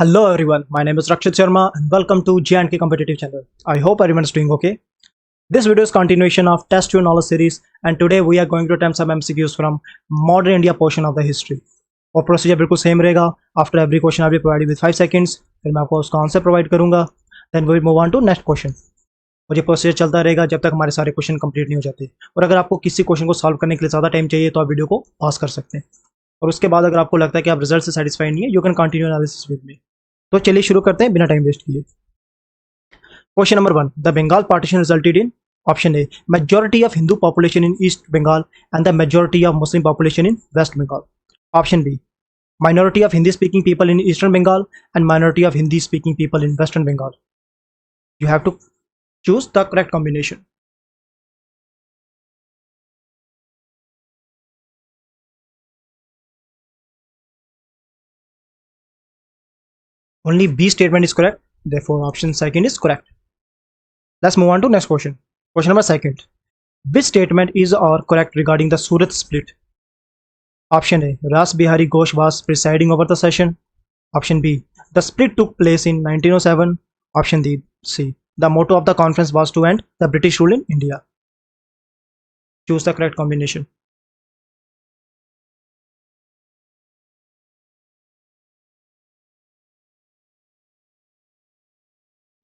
Hello everyone, my name is Rakshit Sharma and welcome to J&K Competitive Channel. I hope everyone is doing okay. This video is continuation of Test Your Knowledge series and today we are going to attempt some MCQs from modern India portion of the history. और procedure बिल्कुल same रहेगा. After every question I be provided with 5 seconds. फिर मैं आपको उसका answer provide करूंगा. Then we will move on to next question. और ये प्रोसीजर चलता रहेगा जब तक हमारे सारे क्वेश्चन कंप्लीट नहीं हो जाते. और अगर आपको किसी क्वेश्चन को सॉल्व करने के लिए ज़्यादा टाइम चाहिए तो आप वीडियो को पॉज कर सकते हैं. और उसके बाद अगर आपको लगता है कि आप रिजल्ट से सेटिस्फाइड नहीं है, you can continue analysis with me. तो चलिए शुरू करते हैं बिना टाइम वेस्ट किए. Question number 1. The Bengal partition resulted in option A majority of Hindu population in East Bengal and the majority of Muslim population in West Bengal. Option B minority of Hindi speaking people in eastern Bengal and minority of Hindi speaking people in western Bengal. You have to choose the correct combination. Only B statement is correct, therefore option second is correct. Let's move on to next question. Question number 2. Which statement is or correct regarding the Surat split? Option A. Ras Bihari Ghosh was presiding over the session. Option B. The split took place in 1907. Option C. The motto of the conference was to end the British rule in India. Choose the correct combination.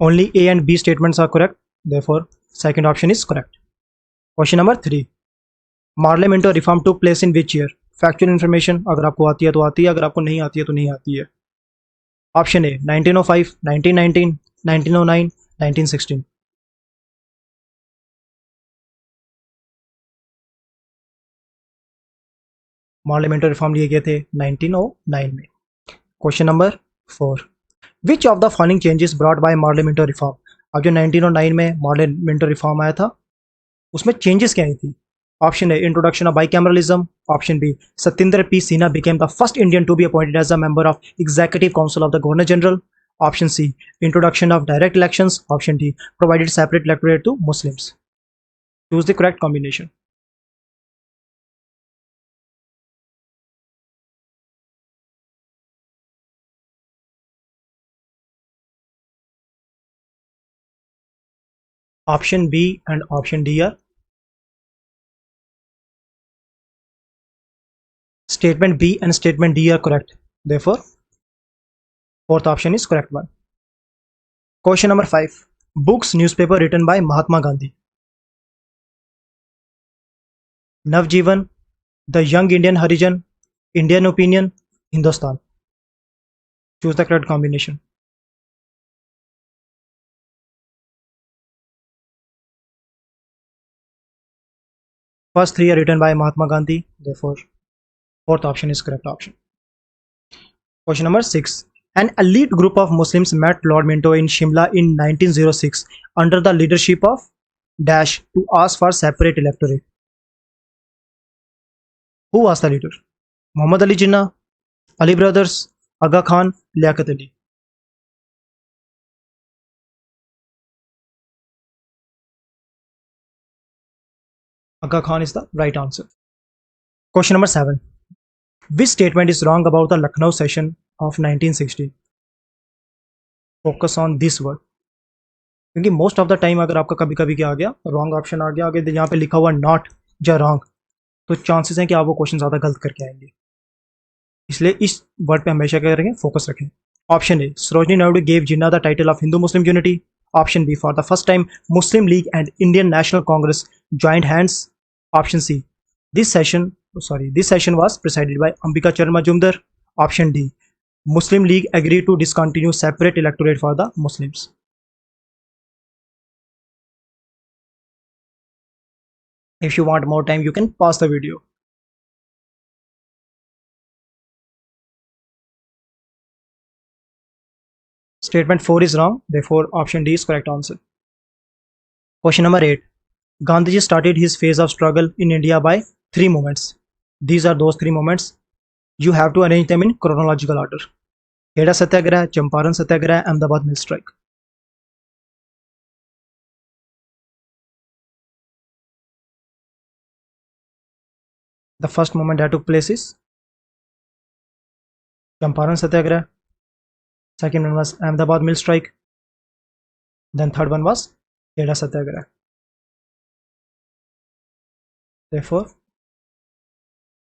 Only A and B statements are correct. Therefore, second option is correct. Question number 3. Morley Minto reform took place in which year? Factual information अगर आपको आती है तो आती है, अगर आपको नहीं आती है तो नहीं आती है. Option A 1905, 1919, 1909, 1916. Morley Minto reform लिए गए थे 1909 में. Question number 4. Which of the following changes brought by Morley Minto reform? अब जो 1909 में मार्ले मिंटो रिफॉर्म आया था उसमें चेंजेस क्या आई थी? Option A. Introduction of bicameralism. Option B. Satyendra P. Sinha became the first Indian to be appointed as a member of Executive Council of the Governor General. Option C. Introduction of direct elections. Option D. Provided separate electorate to Muslims. Choose the correct combination. Option B and option D are statement B and statement D are correct. Therefore, fourth option is correct one. Question number 5. Books, newspaper written by Mahatma Gandhi. Navjeevan, The Young Indian Harijan, Indian Opinion, Hindustan. Choose the correct combination. First three are written by Mahatma Gandhi. Therefore, fourth option is correct option. Question number 6. An elite group of Muslims met Lord Minto in Shimla in 1906 under the leadership of Dash to ask for separate electorate. Who was the leader? Muhammad Ali Jinnah, Ali Brothers, Aga Khan, Liaquat Ali. Aga Khan is the right answer. Question number 7. Which statement is wrong about the Lucknow session of 1916? Focus on this word. क्योंकि most of the time अगर आपका कभी कभी क्या आ गया wrong option आ गया, अगर यहाँ पे लिखा हुआ नॉट या रॉन्ग, तो चांसेस हैं कि आप वो क्वेश्चन ज़्यादा गलत करके आएंगे. इसलिए इस वर्ड पे हमेशा क्या करेंगे, फोकस रखें. Option A. Sarojini Naidu gave Jinnah the title of Hindu Muslim unity. Option B. For the first time Muslim League and Indian National Congress joined hands. Option C. This session was presided by Ambika Charan Majumdar. Option D. Muslim League agreed to discontinue separate electorate for the Muslims. If you want more time, you can pause the video. Statement 4 is wrong, therefore option D is correct answer. Question number 8. Gandhiji started his phase of struggle in India by 3 movements. These are those 3 movements. You have to arrange them in chronological order. Kheda Satyagraha, Champaran Satyagraha, Ahmedabad Mill Strike. The first movement that took place is Champaran Satyagraha. Second one was Ahmedabad mill strike. Then third one was Kheda Satyagraha. Therefore,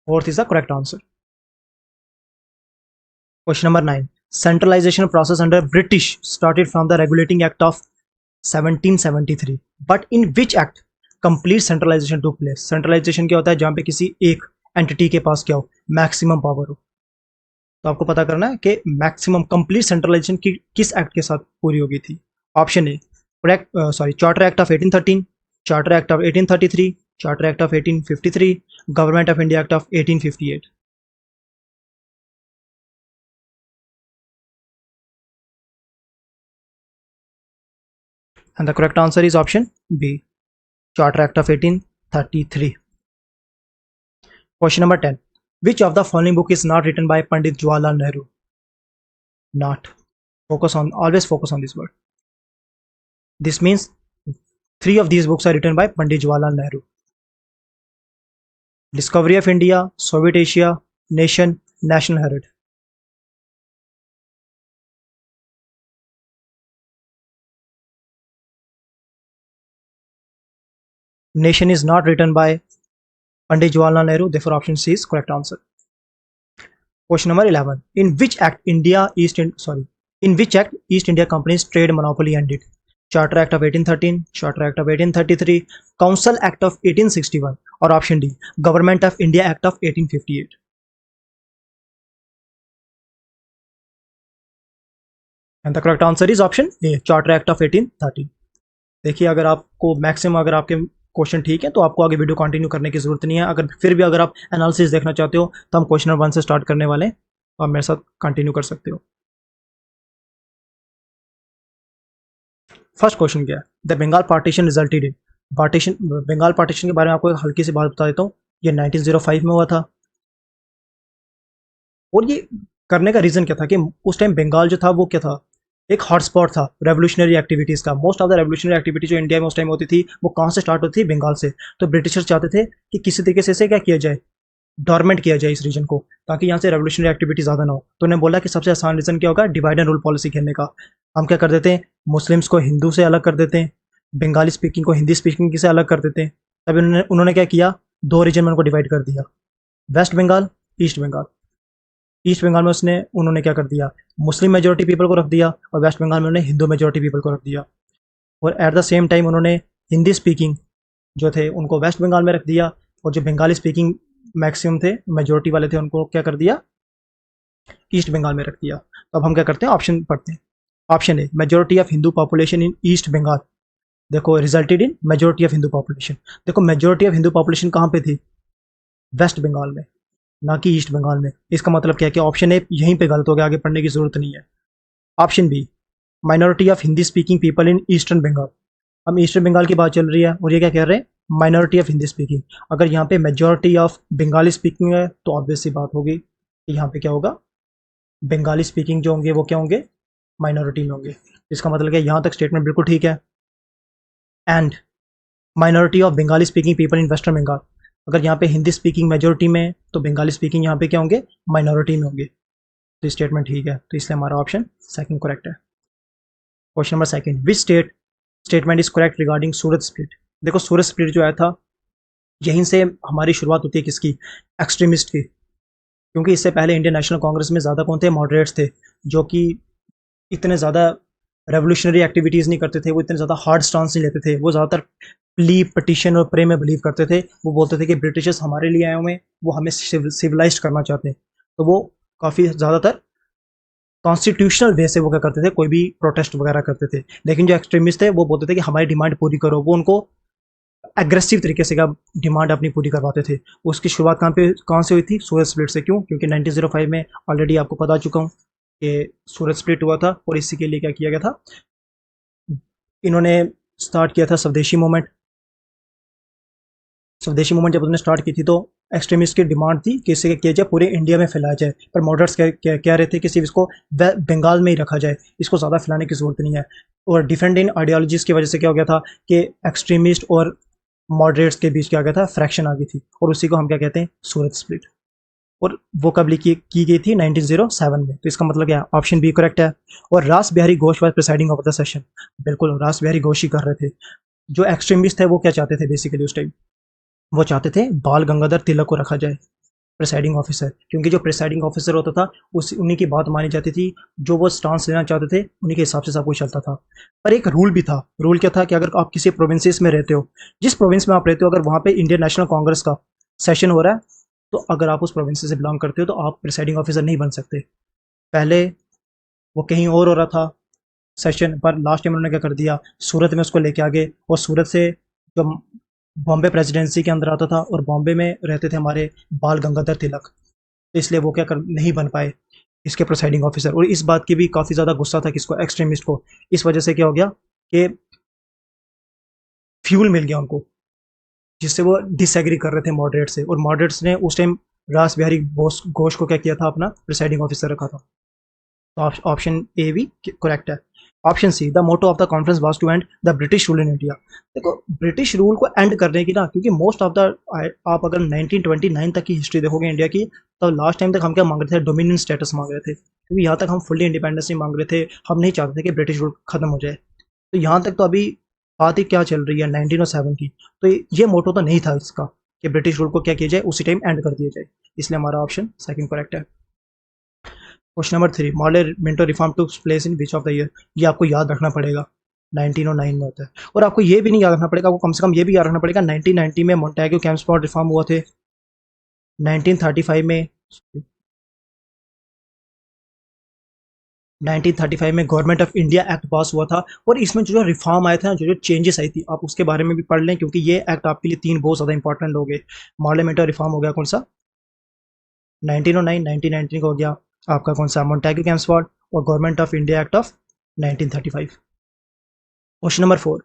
fourth is the correct answer. Question number 9. Centralization process under British started from the Regulating Act of 1773. But in which act complete centralization took place? Centralization क्या होता है? जहाँ पे किसी एक entity के पास क्या हो, मैक्सिमम पावर हो. तो आपको पता करना है कि मैक्सिमम कंप्लीट सेंट्रलाइजेशन की किस एक्ट के साथ पूरी होगी थी. Option A charter act of 1813, charter act of 1833, charter act of 1853, government of India act of 1858. And the correct answer is option B, Charter Act of 1833. Question number 10. Which of the following book is not written by Pandit Jawaharlal Nehru? Not. Always focus on this word. This means 3 of these books are written by Pandit Jawaharlal Nehru. Discovery of India, Soviet Asia, Nation, National Herald. Nation is not written by Pandit Jawaharlal Nehru, therefore option C is correct answer. Question number 11. In which act East India Company's trade monopoly ended? Charter Act of 1813, Charter Act of 1833, Council Act of 1861, or option D, Government of India Act of 1858. And the correct answer is option A, Charter Act of 1813. देखिए, अगर आपको maximum अगर आपके question ठीक है तो आपको आगे वीडियो कंटिन्यू करने की जरूरत नहीं है. अगर फिर भी अगर आप एनालिसिस देखना चाहते हो तो हम क्वेश्चन नंबर 1 से स्टार्ट करने वाले हैं, तो आप मेरे साथ कंटिन्यू कर सकते हो. फर्स्ट क्वेश्चन क्या है? The Bengal partition resulted in. Bengal partition के बारे में आपको एक हल्की सी बात बता देता हूँ. ये 1905 में हुआ था. और ये करने का रीजन क्या था कि उस टाइम बंगाल जो था वो क्या था, एक हॉटस्पॉट था रेवोल्यूशनरी एक्टिविटीज़ का. Most of the revolutionary activity जो इंडिया में उस टाइम होती थी वो कहाँ से स्टार्ट होती थी? बंगाल से. तो ब्रिटिशर्स चाहते थे कि किसी तरीके से इसे क्या किया जाए, डॉर्मेंट किया जाए इस रीजन को, ताकि यहाँ से रेवोल्यूशनरी एक्टिविटी ज़्यादा ना हो. तो उन्होंने बोला कि सबसे आसान रीजन क्या होगा? डिवाइड एंड रूल पॉलिसी खेलने का. हम क्या कर देते हैं, मुस्लिम्स को हिंदू से अलग कर देते हैं, बंगाली स्पीकिंग को हिंदी स्पीकिंग से अलग कर देते हैं. तभी उन्होंने क्या किया, 2 रीजन में उनको डिवाइड कर दिया, west Bengal, east Bengal. East Bengal में उन्होंने क्या कर दिया, मुस्लिम मेजोरिटी पीपल को रख दिया, और वेस्ट बंगाल में उन्होंने हिंदू मेजोरिटी पीपल को रख दिया. और एट द सेम टाइम उन्होंने हिंदी स्पीकिंग जो थे उनको वेस्ट बंगाल में रख दिया, और जो बंगाली स्पीकिंग मैक्सिमम थे, मेजोरिटी वाले थे, उनको क्या कर दिया, ईस्ट बंगाल में रख दिया. तो अब हम क्या करते हैं, ऑप्शन पढ़ते हैं. Option A, majority of Hindu population in East Bengal. देखो, resulted in majority of Hindu population. देखो, मेजोरिटी ऑफ हिंदू पॉपुलेशन कहाँ पे थी? वेस्ट बंगाल में, ना कि ईस्ट बंगाल में. इसका मतलब क्या है कि ऑप्शन ए यहीं पे गलत हो गया, आगे पढ़ने की जरूरत नहीं है. Option B, minority of Hindi speaking people in eastern Bengal. हम ईस्टर्न बंगाल की बात चल रही है और ये क्या कह रहे हैं, माइनॉरिटी ऑफ हिंदी स्पीकिंग. अगर यहाँ पे मेजॉरिटी ऑफ बंगाली स्पीकिंग है तो ऑब्वियस सी बात होगी कि यहाँ पे क्या होगा, बंगाली स्पीकिंग जो होंगे वो क्या होंगे, माइनॉरिटी में होंगे. इसका मतलब है यहाँ तक स्टेटमेंट बिल्कुल ठीक है. And minority of Bengali speaking people in western Bengal. अगर यहाँ पे हिंदी स्पीकिंग मेजोरिटी में तो बंगाली स्पीकिंग यहाँ पे क्या होंगे, माइनॉरिटी में होंगे. तो स्टेटमेंट ठीक है, तो इसलिए हमारा ऑप्शन सेकंड करेक्ट है. Question number second. Which statement is correct regarding Surat split. देखो, सूरत स्प्लिट जो आया था, यहीं से हमारी शुरुआत होती है किसकी, एक्सट्रीमिस्ट की. क्योंकि इससे पहले इंडियन नेशनल कांग्रेस में ज़्यादा कौन थे, मॉडरेट्स थे, जो कि इतने ज़्यादा रेवोल्यूशनरी एक्टिविटीज़ नहीं करते थे, वो इतने ज़्यादा हार्ड स्टांस नहीं लेते थे. वो ज़्यादातर प्ली, पटिशन और प्रे में बिलीव करते थे. वो बोलते थे कि ब्रिटिशर्स हमारे लिए आए हुए हैं, वो हमें सिविलाइज करना चाहते हैं. तो वो काफ़ी ज़्यादातर कॉन्स्टिट्यूशनल वे से वो क्या करते थे, कोई भी प्रोटेस्ट वगैरह करते थे. लेकिन जो एक्सट्रीमिस्ट थे वो बोलते थे कि हमारी डिमांड पूरी करो. वो उनको एग्रेसिव तरीके से क्या डिमांड अपनी पूरी करवाते थे. उसकी शुरुआत कहाँ से हुई थी, सूरत स्प्लिट से. क्यों? क्योंकि 1905 में ऑलरेडी आपको बता चुका हूँ कि सूरत स्प्लिट हुआ था, और इसी के लिए क्या किया गया था, इन्होंने स्टार्ट किया था स्वदेशी मूवमेंट. स्वदेशी मूवमेंट जब उन्होंने स्टार्ट की थी तो एक्सट्रीमिस्ट की डिमांड थी कि इसे किया जाए, पूरे इंडिया में फैलाया जाए. पर मॉडरेट्स कह रहे थे कि सिर्फ इसको बंगाल में ही रखा जाए, इसको ज़्यादा फैलाने की जरूरत नहीं है. और डिफरेंट इन आइडियोलॉजीज की वजह से क्या हो गया था कि एक्सट्रीमिस्ट और मॉडरेट्स के बीच क्या आ गया था, फ्रैक्शन आ गई थी, और उसी को हम क्या कहते हैं, सूरत स्प्लिट. और वो कब की गई थी 1907 में। तो इसका मतलब क्या है, ऑप्शन बी करेक्ट है। और रास Bihari Ghosh was presiding over the session. बिल्कुल रास बिहारी घोष ही कर रहे थे। जो एक्सट्रीमिस्ट थे वो क्या चाहते थे बेसिकली उस टाइम, वो चाहते थे बाल गंगाधर तिलक को रखा जाए प्रिसाइडिंग ऑफिसर, क्योंकि जो प्रिसाइडिंग ऑफिसर होता था उस उन्हीं की बात मानी जाती थी, जो वो स्टांस लेना चाहते थे उन्हीं के हिसाब से सब कुछ चलता था। पर एक रूल भी था। रूल क्या था कि अगर आप किसी प्रोविंसेस में रहते हो, जिस प्रोविंस में आप रहते हो, अगर वहाँ पे इंडियन नेशनल कांग्रेस का सेशन हो रहा है, तो अगर आप उस प्रोविंस से बिलोंग करते हो तो आप प्रिसाइडिंग ऑफिसर नहीं बन सकते। पहले वो कहीं और हो रहा था सेशन, पर लास्ट टाइम उन्होंने क्या कर दिया, सूरत में उसको लेके आ गए। और सूरत से जो बॉम्बे प्रेसिडेंसी के अंदर आता था, और बॉम्बे में रहते थे हमारे बाल गंगाधर तिलक, तो इसलिए वो क्या कर नहीं बन पाए इसके प्रिसाइडिंग ऑफिसर। और इस बात की भी काफ़ी ज़्यादा गुस्सा था किसको, एक्सट्रीमिस्ट को। इस वजह से क्या हो गया कि फ्यूल मिल गया उनको, जिससे वो डिसएग्री कर रहे थे मॉडरेट से, और मॉडरेट्स ने उस टाइम रास बिहारी घोष को क्या किया था, अपना प्रिसाइडिंग ऑफिसर रखा था। तो ऑप्शन ए भी करेक्ट है। Option C, the motto of the conference was to end the British rule in India. देखो ब्रिटिश रूल को एंड करने की ना, क्योंकि मोस्ट ऑफ द, आप अगर 1929 तक की हिस्ट्री देखोगे इंडिया की, तो लास्ट टाइम तक हम क्या मांग रहे थे, डोमिनियन स्टेटस मांग रहे थे, क्योंकि यहाँ तक हम फुल्ली इंडिपेंडेंस नहीं मांग रहे थे। हम नहीं चाहते थे कि ब्रिटिश रूल खत्म हो जाए। तो यहाँ तक तो अभी बात ही क्या चल रही है 1907 की। तो ये मोटो तो नहीं था इसका कि ब्रिटिश रूल को क्या किया जाए, उसी टाइम एंड कर दिया जाए। इसलिए हमारा ऑप्शन सेकंड करेक्ट है। Question number 3, model Minto reform to place in which of the year. ये आपको याद रखना पड़ेगा, 1909 में होता है। और आपको ये भी नहीं याद रखना पड़ेगा, आपको कम से कम ये भी याद रखना पड़ेगा 1990 में मोंटेगो कैम्पस्पॉट रिफॉर्म हुआ थे, 1935 में 1935 में गवर्नमेंट ऑफ इंडिया एक्ट पास हुआ था। और इसमें जो रिफॉर्म आए थे ना, जो चेंजेस आई थी, आप उसके बारे में भी पढ़ लें, क्योंकि ये एक्ट आपके लिए तीन बहुत ज़्यादा इंपॉर्टेंट हो गए। मॉडल मिंटो रिफॉर्म हो गया कौन सा, 1909, 1919 का हो गया आपका कौन सा, मोंटेगो कैम्पस्पॉट, और government of India act of 1935। Question number 4,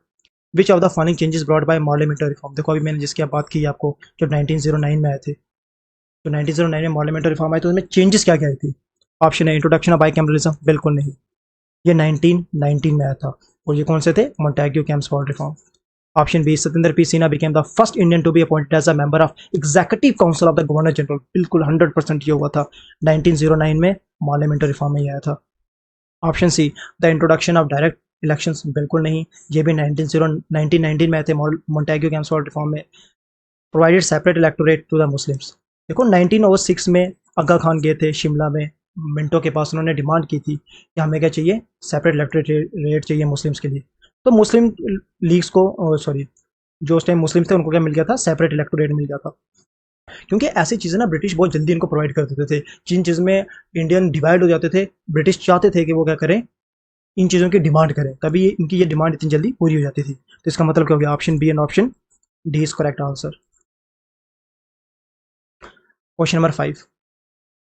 which of the following changes brought by model Minto reform. देखो अभी मैंने जिसकी आप बात की आपको, जो 1909 में आए थे, तो 1909 में मॉडल मिंटो रिफॉर्म आए, तो उसमें चेंजेस क्या क्या आई थी। ऑप्शन है इंट्रोडक्शन ऑफ बाइकैमरलिज्म, बिल्कुल नहीं, ये 1919 में आया था। और ये कौन से थे, मोंटेग्यू कैम्पस्पॉट reform. Option B, Satyendra P Sinha became the first Indian to be appointed as a member of executive council of the governor general, बिल्कुल 100% ये हुआ था 1909 में, मॉडल मिंटो रिफॉर्म में ही आया था। Option C, the introduction of direct elections, बिल्कुल नहीं, ये भी 1919 में आए थे मोंटेग्यू कैम्पस्पॉट रिफॉर्म में। Provided separate electorate to the Muslims. देखो 1906 में आगा खान गए थे शिमला में मिंटो के पास, उन्होंने डिमांड की थी कि हमें क्या चाहिए, सेपरेट इलेक्टोरेट चाहिए मुस्लिम्स के लिए। तो मुस्लिम लीग्स को, सॉरी, जो उस टाइम मुस्लिम्स थे उनको क्या मिल गया था, सेपरेट इलेक्टोरेट मिल गया था। क्योंकि ऐसी चीज़ें ना ब्रिटिश बहुत जल्दी इनको प्रोवाइड कर देते थे। जिन चीज़ में इंडियन डिवाइड हो जाते थे, ब्रिटिश चाहते थे कि वो क्या करें, इन चीज़ों की डिमांड करें, तभी इनकी ये डिमांड इतनी जल्दी पूरी हो जाती थी। तो इसका मतलब क्या हो गया, option B and option D is correct answer. Question number 5,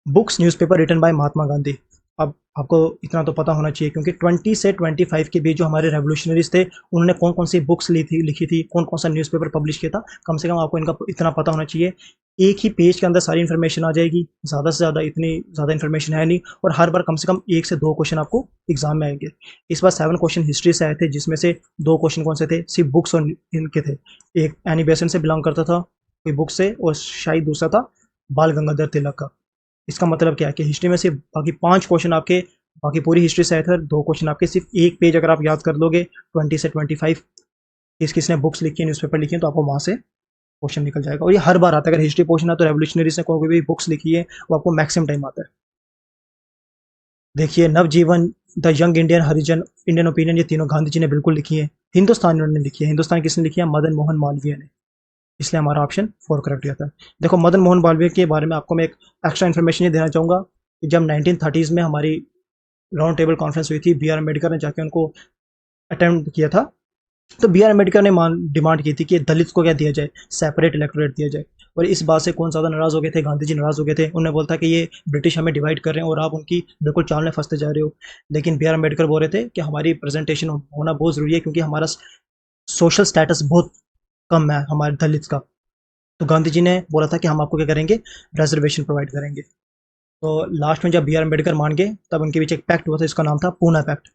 books newspaper written by Mahatma Gandhi. अब आपको इतना तो पता होना चाहिए, क्योंकि 20 से 25 के बीच जो हमारे रेवोल्यूशनरीज थे, उन्होंने कौन कौन सी बुक्स लिखी थी, कौन कौन सा न्यूज़पेपर पब्लिश किया था, कम से कम आपको इनका इतना पता होना चाहिए। एक ही पेज के अंदर सारी इन्फॉर्मेशन आ जाएगी, ज़्यादा से ज़्यादा इतनी ज़्यादा इन्फॉर्मेशन है नहीं, और हर बार कम से कम 1 से 2 क्वेश्चन आपको एग्जाम में आएंगे। इस बार 7 क्वेश्चन हिस्ट्री से आए थे, जिसमें से 2 क्वेश्चन कौन से थे, सिर्फ बुक्स और इनके थे। एक एनी बेसेंट से बिलोंग करता था कोई बुक से, और शायद दूसरा था बाल गंगाधर तिलक का। इसका मतलब क्या है कि हिस्ट्री में सिर्फ बाकी 5 क्वेश्चन आपके, बाकी पूरी हिस्ट्री से आए थे, 2 क्वेश्चन आपके, सिर्फ एक पेज अगर आप याद कर लोगे 20 से 25 किसने बुक्स लिखी है, न्यूज़पेपर लिखी है, तो आपको वहाँ से क्वेश्चन निकल जाएगा। और ये हर बार आता है, अगर हिस्ट्री पोर्शन है तो रेवोल्यूशनरीज ने कोई भी बुक्स लिखी है वो आपको मैक्सिमम टाइम आता है। देखिए Navjivan, the young Indian, Harijan, Indian opinion, ये तीनों गांधी जी ने बिल्कुल लिखी है। हिंदुस्तान इन्होंने लिखी है, हिंदुस्तान किसने लिखी है, मदन मोहन मालवीय ने। इसलिए हमारा ऑप्शन 4 करेक्ट जाता है। देखो मदन मोहन मालवीय के बारे में आपको मैं एक एक्स्ट्रा इन्फॉर्मेशन ये देना चाहूँगा कि जब 1930s में हमारी राउंड टेबल कॉन्फ्रेंस हुई थी, बी आर अम्बेडकर ने जाके उनको अटेम्प्ट किया था। तो बी आर अम्बेडकर ने डिमांड की थी कि दलित को क्या दिया जाए, सेपरेट इलेक्टोरेट दिया जाए। और इस बात से कौन ज़्यादा नाराज़ हो गए थे, गांधी जी नाराज़ हो गए थे। उन्होंने बोला था कि ये ब्रिटिश हमें डिवाइड कर रहे हैं और आप उनकी बिल्कुल चाल में फंसते जा रहे हो। लेकिन बी आर अम्बेडकर बोल रहे थे कि हमारी प्रेजेंटेशन होना बहुत ज़रूरी है, क्योंकि हमारा सोशल स्टेटस बहुत कम है हमारे दलित का। तो गांधी जी ने बोला था कि हम आपको क्या करेंगे, रिजर्वेशन प्रोवाइड करेंगे। तो लास्ट में जब बी आर अम्बेडकर मान गए, तब उनके बीच एक पैक्ट हुआ था, इसका नाम था पूना पैक्ट।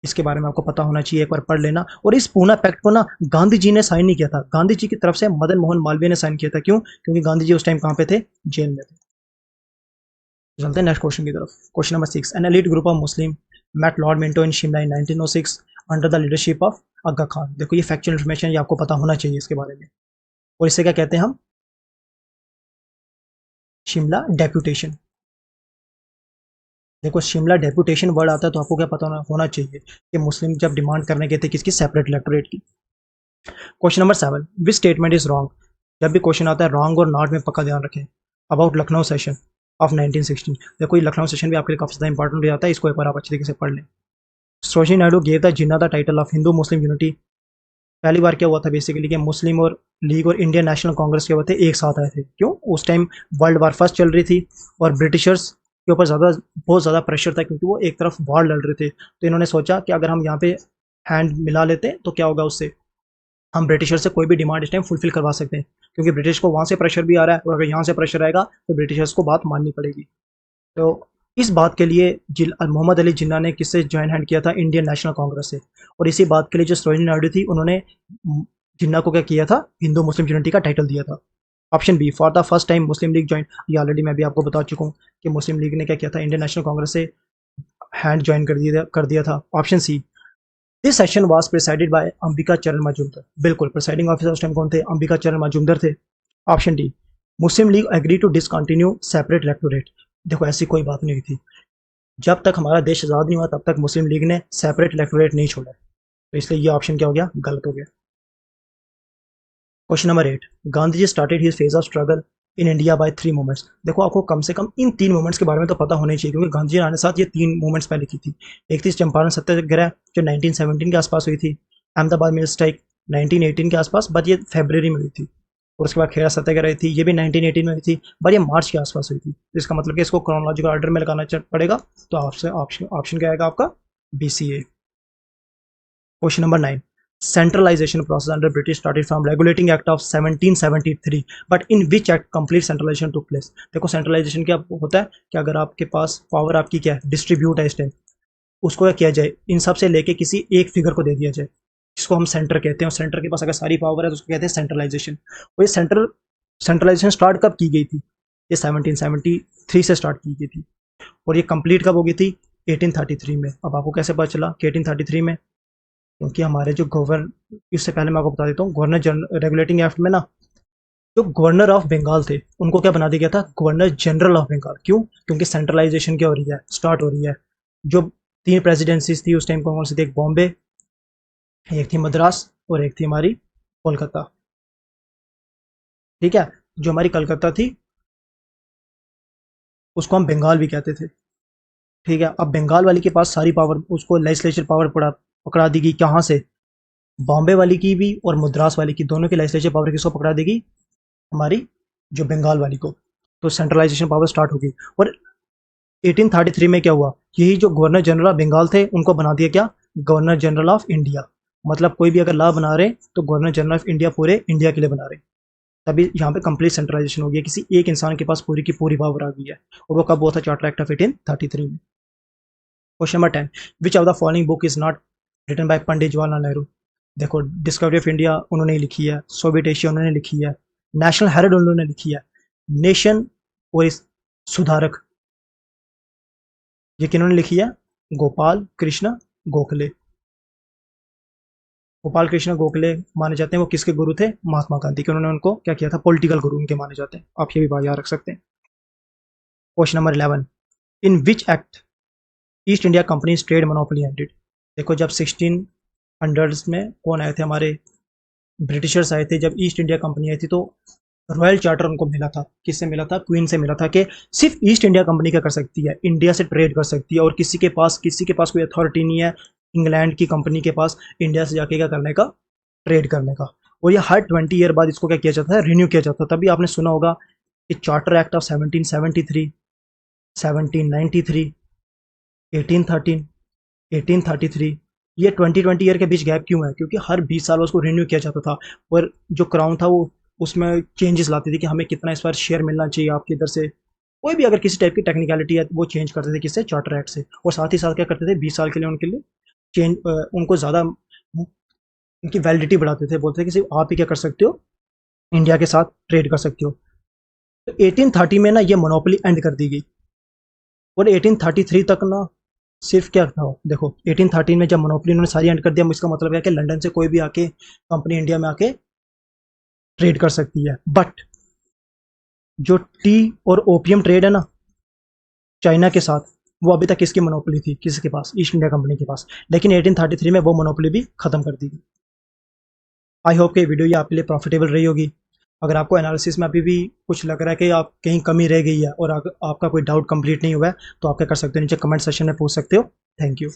इसके बारे में आपको पता होना चाहिए, एक बार पढ़ लेना। और इस पूना पैक्ट को ना गांधी जी ने साइन नहीं किया था, गांधी जी की तरफ से मदन मोहन मालवीय ने साइन किया था। क्यों? क्योंकि गांधी जी उस टाइम कहाँ पे थे? जेल में थे। चलते हैं नेक्स्ट क्वेश्चन की तरफ। Question number 6, an elite group of Muslim met Lord Minto in Shimla in 1906 under the leadership of Aga Khan. देखो ये फैक्चुअल इन्फॉर्मेशन, ये आपको पता होना चाहिए इसके बारे में। और इसे क्या कहते हैं हम? शिमला डेपुटेशन। देखो शिमला डेपुटेशन वर्ड आता है तो आपको क्या पता होना चाहिए कि मुस्लिम जब डिमांड करने गए थे किसकी? सेपरेट इलेक्टोरेट की। Question number 7, which statement is wrong. जब भी क्वेश्चन आता है रॉन्ग और नॉट में पक्का ध्यान रखें। About Lucknow session of 1916। देखो ये लखनऊ सेशन भी आपके लिए काफी ज्यादा इंपॉर्टेंट हो जाता है, इसको एक बार आप अच्छी तरीके से पढ़ लें। Sarojini Naidu gave the Jinnah the title of Hindu Muslim unity. पहली बार क्या हुआ था बेसिकली कि मुस्लिम और लीग और इंडियन नेशनल कांग्रेस के हुए थे, एक साथ आए थे। क्यों? उस टाइम वर्ल्ड वार फर्स्ट चल रही थी और ब्रिटिशर्स के ऊपर बहुत ज़्यादा प्रेशर था, क्योंकि वो एक तरफ वॉर लड़ रहे थे। तो इन्होंने सोचा कि अगर हम यहाँ पे हैंड मिला लेते तो क्या होगा, उससे हम ब्रिटिशर से कोई भी डिमांड इस टाइम फुलफिल करवा सकते हैं। क्योंकि ब्रिटिश को वहाँ से प्रेशर भी आ रहा है और अगर यहाँ से प्रेशर आएगा तो ब्रिटिशर्स को बात माननी पड़ेगी। तो इस बात के लिए मोहम्मद अली जिन्ना ने किससे ज्वाइन हैंड किया था? इंडियन नेशनल कांग्रेस से। और इसी बात के लिए जो सरोजिनी नायडू थी उन्होंने जिन्ना को क्या किया था? हिंदू मुस्लिम यूनिटी का टाइटल दिया था। Option B, for the first time Muslim League join. ये ऑलरेडी मैं भी आपको बता चुका हूँ कि मुस्लिम लीग ने क्या किया था? इंडियन नेशनल कांग्रेस से हैंड ज्वाइन कर दिया था। Option C, this session was presided by Ambika Charan Majumdar. बिल्कुल, प्रिसाइडिंग ऑफिसर उस टाइम कौन थे? अंबिका चरण मजूमदार थे। Option D, Muslim League agree to discontinue separate electorate. देखो ऐसी कोई बात नहीं थी, जब तक हमारा देश आज़ाद नहीं हुआ तब तक मुस्लिम लीग ने सेपरेट इलेक्टोरेट नहीं छोड़ा। तो इसलिए ये ऑप्शन क्या हो गया? गलत हो गया। Question number 8, Gandhi ji started his phase of struggle in India by 3 movements. देखो आपको कम से कम इन 3 मूवमेंट्स के बारे में तो पता होना ही चाहिए, क्योंकि गांधी जी ने आने साथ ये 3 मूवमेंट्स पहले की थी। एक थी चंपारण सत्याग्रह जो 1917 के आसपास हुई थी, अहमदाबाद मिल स्ट्राइक 1918 के आसपास, बट ये फरवरी में हुई थी। और उसके बाद खेड़ा सत्याग्रह थी, ये भी 1918 में हुई थी, बट ये मार्च के आसपास हुई थी। इसका मतलब कि इसको क्रोनोलॉजिकल ऑर्डर में लगाना पड़ेगा। तो आपसे ऑप्शन क्या आएगा आपका? BCA। Question number 9, centralization process under British started from Regulating Act of 1773, but in which act complete centralization took place। देखो centralization क्या होता है कि अगर आपके पास पावर आपकी क्या है? डिस्ट्रीब्यूट है इस टाइम, उसको क्या किया जाए? इन सब से लेके किसी एक फिगर को दे दिया जाए, जिसको हम सेंटर कहते हैं। और सेंटर के पास अगर सारी पावर है तो उसको कहते हैं सेंट्रलाइजेशन। और ये सेंट्रलाइजेशन स्टार्ट कब की गई थी? ये 1773 से स्टार्ट की गई थी और ये कंप्लीट कब हो गई थी? 1833 में। अब आपको कैसे पता चला कि 1833 में? क्योंकि हमारे जो इससे पहले मैं आपको बता देता हूँ, गवर्नर जनरल रेगुलेटिंग एक्ट में ना जो गवर्नर ऑफ बंगाल थे उनको क्या बना दिया गया था? Governor general of Bengal. क्यों? क्योंकि सेंट्रलाइजेशन क्या हो रही है? स्टार्ट हो रही है। जो 3 प्रेसिडेंसीज थी उस टाइम कौन सी थी? एक बॉम्बे, एक थी मद्रास और एक थी हमारी कोलकाता। ठीक है, जो हमारी कलकत्ता थी उसको हम बंगाल भी कहते थे। ठीक है, अब बंगाल वाली के पास सारी पावर, उसको लेजिस्लेचर पावर पकड़ा दी गई। कहाँ से? बॉम्बे वाली की भी और मद्रास वाली की, दोनों की लेजिस्लेचर पावर किसको पकड़ा देगी? हमारी जो बंगाल वाली को। तो सेंट्रलाइजेशन पावर स्टार्ट होगी। और 1833 में क्या हुआ? यही जो गवर्नर जनरल ऑफ बंगाल थे उनको बना दिया क्या? Governor general of India. मतलब कोई भी अगर लॉ बना रहे तो गवर्नर जनरल ऑफ इंडिया पूरे इंडिया के लिए बना रहे। तभी यहाँ पे कंप्लीट सेंट्रलाइजेशन हो गया, किसी एक इंसान के पास पूरी की पूरी पावर आ गई है। और वो कब हुआ था? चार्टर एक्ट ऑफ 1833 में। Question number 10, which of the following book is not written by Pandit Jawaharlal Nehru. देखो डिस्कवरी ऑफ इंडिया उन्होंने लिखी है, सोवियत एशिया उन्होंने लिखी है, नेशनल हेराल्ड उन्होंने लिखी है, नेशन और इस सुधारक ये किन्होंने लिखी है? गोपाल कृष्ण गोखले। गोपाल कृष्ण गोखले माने जाते हैं वो किसके गुरु थे? महात्मा गांधी के। उन्होंने उनको क्या किया था? पॉलिटिकल गुरु उनके माने जाते हैं। आप ये भी बात याद रख सकते हैं। Question number 11, in which act east India company trade monopoly ended. देखो जब 1600s में कौन आए थे? हमारे ब्रिटिशर्स आए थे। जब ईस्ट इंडिया कंपनी आई थी तो रॉयल चार्टर उनको मिला था। किससे मिला था? क्वीन से मिला था कि सिर्फ ईस्ट इंडिया कंपनी क्या कर सकती है? इंडिया से ट्रेड कर सकती है और किसी के पास कोई अथॉरिटी नहीं है इंग्लैंड की कंपनी के पास इंडिया से जाके क्या करने का? ट्रेड करने का। और ये हर 20 ईयर बाद इसको क्या किया जाता है? रिन्यू किया जाता है। तभी आपने सुना होगा कि चार्टर एक्ट ऑफ 1773, 1793, 1813, 1833, ये 20 ईयर के बीच गैप क्यों है? क्योंकि हर 20 साल उसको रिन्यू किया जाता था। और जो क्राउन था वो उसमें चेंजेस लाती थी कि हमें कितना इस बार शेयर मिलना चाहिए आपकी इधर से। कोई भी अगर किसी टाइप की टेक्निकलिटी है वो चेंज करते थे किससे? चार्टर एक्ट से। और साथ ही साथ क्या करते थे? 20 साल के लिए उनके लिए चेंज उनको ज़्यादा उनकी वैलिडिटी बढ़ाते थे, बोलते थे कि सिर्फ आप ही क्या कर सकते हो, इंडिया के साथ ट्रेड कर सकते हो। तो 1830 में ना ये मोनोपोली एंड कर दी गई और 1833 तक ना सिर्फ क्या था, देखो 1813 में जब मोनोपोली उन्होंने सारी एंड कर दिया, इसका मतलब है कि लंदन से कोई भी आके कंपनी इंडिया में आके ट्रेड कर सकती है। बट जो टी और ओपियम ट्रेड है ना चाइना के साथ, वो अभी तक किसकी मोनोपोली थी, किसके पास, ईस्ट इंडिया कंपनी के पास। लेकिन 1833 में वो मोनोपोली भी खत्म कर दी गई। आई होप कि वीडियो ये आपके लिए प्रॉफिटेबल रही होगी। अगर आपको एनालिसिस में अभी भी कुछ लग रहा है कि आप कहीं कमी रह गई है और आपका कोई डाउट कंप्लीट नहीं हुआ है, तो आप क्या कर सकते हो, नीचे कमेंट सेक्शन में पूछ सकते हो। Thank you.